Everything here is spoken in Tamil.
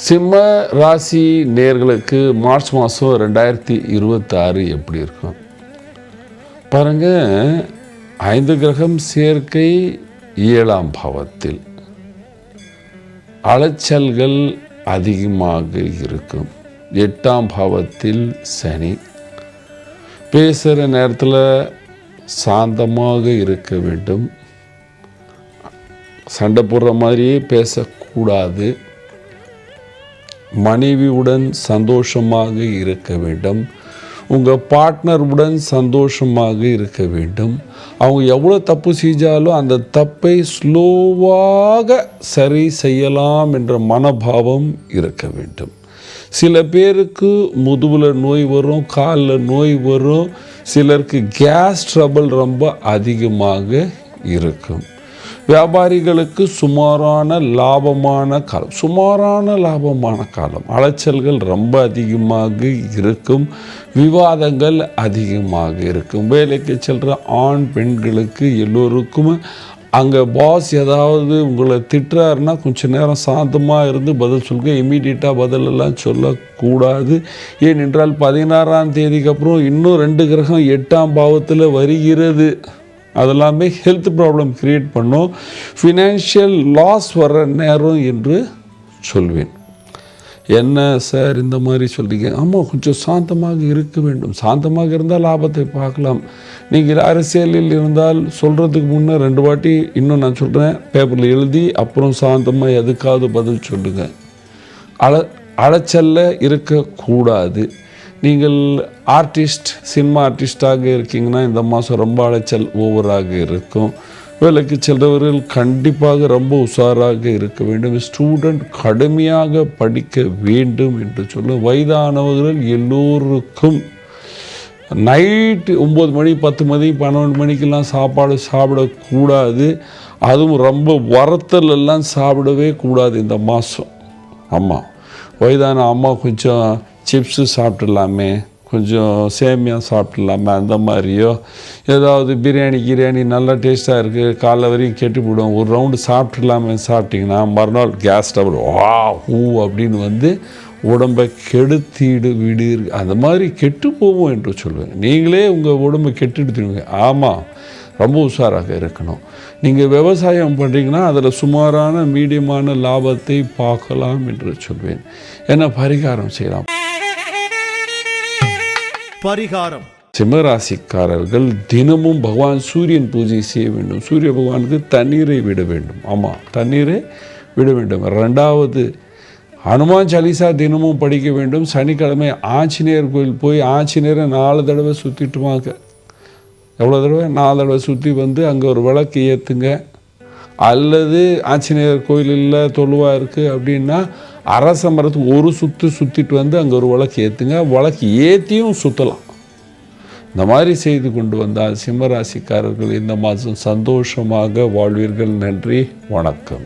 சிம்ம ராசி நேர்களுக்கு மார்ச் மாதம் 2026 எப்படி இருக்கும் பாருங்க. 5 கிரகம் சேர்க்கை 7ஆம் பாவத்தில் அலைச்சல்கள் அதிகமாக இருக்கும். 8ஆம் பாவத்தில் சனி. பேசுகிற நேரத்தில் சாந்தமாக இருக்க வேண்டும். சண்டை போடுற மாதிரியே பேசக்கூடாது. மனைவியுடன் சந்தோஷமாக இருக்க வேண்டும். உங்கள் பார்ட்னருடன் சந்தோஷமாக இருக்க வேண்டும். அவங்க எவ்வளோ தப்பு செஞ்சாலும் அந்த தப்பை ஸ்லோவாக சரி செய்யலாம் என்ற மனோபாவம் இருக்க வேண்டும். சில பேருக்கு முதுகில் நோய் வரும், காலில் நோய் வரும். சிலருக்கு கேஸ் ட்ரபிள் ரொம்ப அதிகமாக இருக்கும். வியாபாரிகளுக்கு சுமாரான லாபமான காலம். அலைச்சல்கள் ரொம்ப அதிகமாக இருக்கும். விவாதங்கள் அதிகமாக இருக்கும். வேலைக்கு செல்கிற ஆண் பெண்களுக்கு எல்லோருக்கும் அங்கே பாஸ் ஏதாவது உங்களை திட்டுறாருன்னா கொஞ்சம் நேரம் சாந்தமாக இருந்து பதில் சொல்லுங்க. இமீடியட்டாக பதிலெல்லாம் சொல்லக்கூடாது. ஏனென்றால் 16ஆம் தேதிக்கு அப்புறம் இன்னும் 2 கிரகம் 8ஆம் பாவத்தில் வருகிறது. அதெல்லாமே ஹெல்த் ப்ராப்ளம் க்ரியேட் பண்ணும். ஃபினான்ஷியல் லாஸ் வர்ற நேரம் என்று சொல்வேன். என்ன சார் இந்த மாதிரி சொல்கிறீங்க? ஆமாம், கொஞ்சம் சாந்தமாக இருக்க வேண்டும். சாந்தமாக இருந்தால் லாபத்தை பார்க்கலாம். நீங்கள் அரசியலில் இருந்தால் சொல்கிறதுக்கு முன்னே 2 வாட்டி இன்னும் நான் சொல்கிறேன், பேப்பரில் எழுதி அப்புறம் சாந்தமாக எதுக்காவது பதில் சொல்லுங்கள். அலைச்சல்ல இருக்கக்கூடாது. நீங்கள் ஆர்டிஸ்ட், சினிமா ஆர்டிஸ்டாக இருக்கீங்கன்னா இந்த மாதம் ரொம்ப அலைச்சல் ஓவராக இருக்கும். வேலைக்கு செல்றவர்கள் கண்டிப்பாக ரொம்ப உஷாராக இருக்க வேண்டும். ஸ்டூடெண்ட் கடுமையாக படிக்க வேண்டும் என்று சொல்லும். வயதானவர்கள் எல்லோருக்கும் நைட்டு 9 மணி 10 மணி 12 மணிக்கெல்லாம் சாப்பாடு சாப்பிடக்கூடாது. அதுவும் ரொம்ப வறுத்தலெல்லாம் சாப்பிடவே கூடாது இந்த மாதம். ஆமாம், வயதான அம்மா கொஞ்சம் சிப்ஸு சாப்பிட்லாமே, கொஞ்சம் சேமியா சாப்பிட்லாமே, அந்த மாதிரியோ ஏதாவது பிரியாணி நல்லா டேஸ்ட்டாக இருக்குது, காலைல வரைக்கும் கெட்டு போடும், ஒரு ரவுண்டு சாப்பிட்லாமே சாப்பிட்டிங்கன்னா மறுநாள் கேஸ் ட்ரபிள் அப்படின்னு வந்து உடம்பை கெடுத்திடு விடு. அந்த மாதிரி கெட்டு போவோம் என்று சொல்லுவேன். நீங்களே உங்கள் உடம்பை கெட்டுடுத்துடுவீங்க. ஆமாம், ரொம்ப உஷாராக இருக்கணும். நீங்கள் விவசாயம் பண்ணுறீங்கன்னா அதில் சுமாரான மீடியமான லாபத்தை பார்க்கலாம் என்று சொல்வேன். என்ன பரிகாரம் செய்யலாம்? பரிகாரம்: சிம்மராசிக்காரர்கள் தினமும் பகவான் சூரியன் பூஜை செய்ய வேண்டும். சூரிய பகவானுக்கு தண்ணீரை விட வேண்டும். ஆமாம், தண்ணீரை விட வேண்டும். 2வது, ஹனுமான் சாலிசா தினமும் படிக்க வேண்டும். சனிக்கிழமை ஆஞ்சநேயர் கோயில் போய் ஆஞ்சநேயரை 4 தடவை சுற்றிட்டு வாங்க. எவ்வளோ தடவை? 4 தடவை சுற்றி வந்து அங்கே ஒரு விளக்கு ஏற்றுங்க. அல்லது ஆஞ்சநேயர் கோயிலில் தொழுவாக இருக்குது அப்படின்னா அரச மரத்துக்கு ஒரு சுற்றிட்டு வந்து அங்கே ஒரு விளக்கு ஏற்றுங்க. விளக்கு ஏற்றியும் சுற்றலாம். இந்த மாதிரி செய்து கொண்டு வந்தால் சிம்மராசிக்காரர்கள் இந்த மாதம் சந்தோஷமாக வாழ்வீர்கள். நன்றி, வணக்கம்.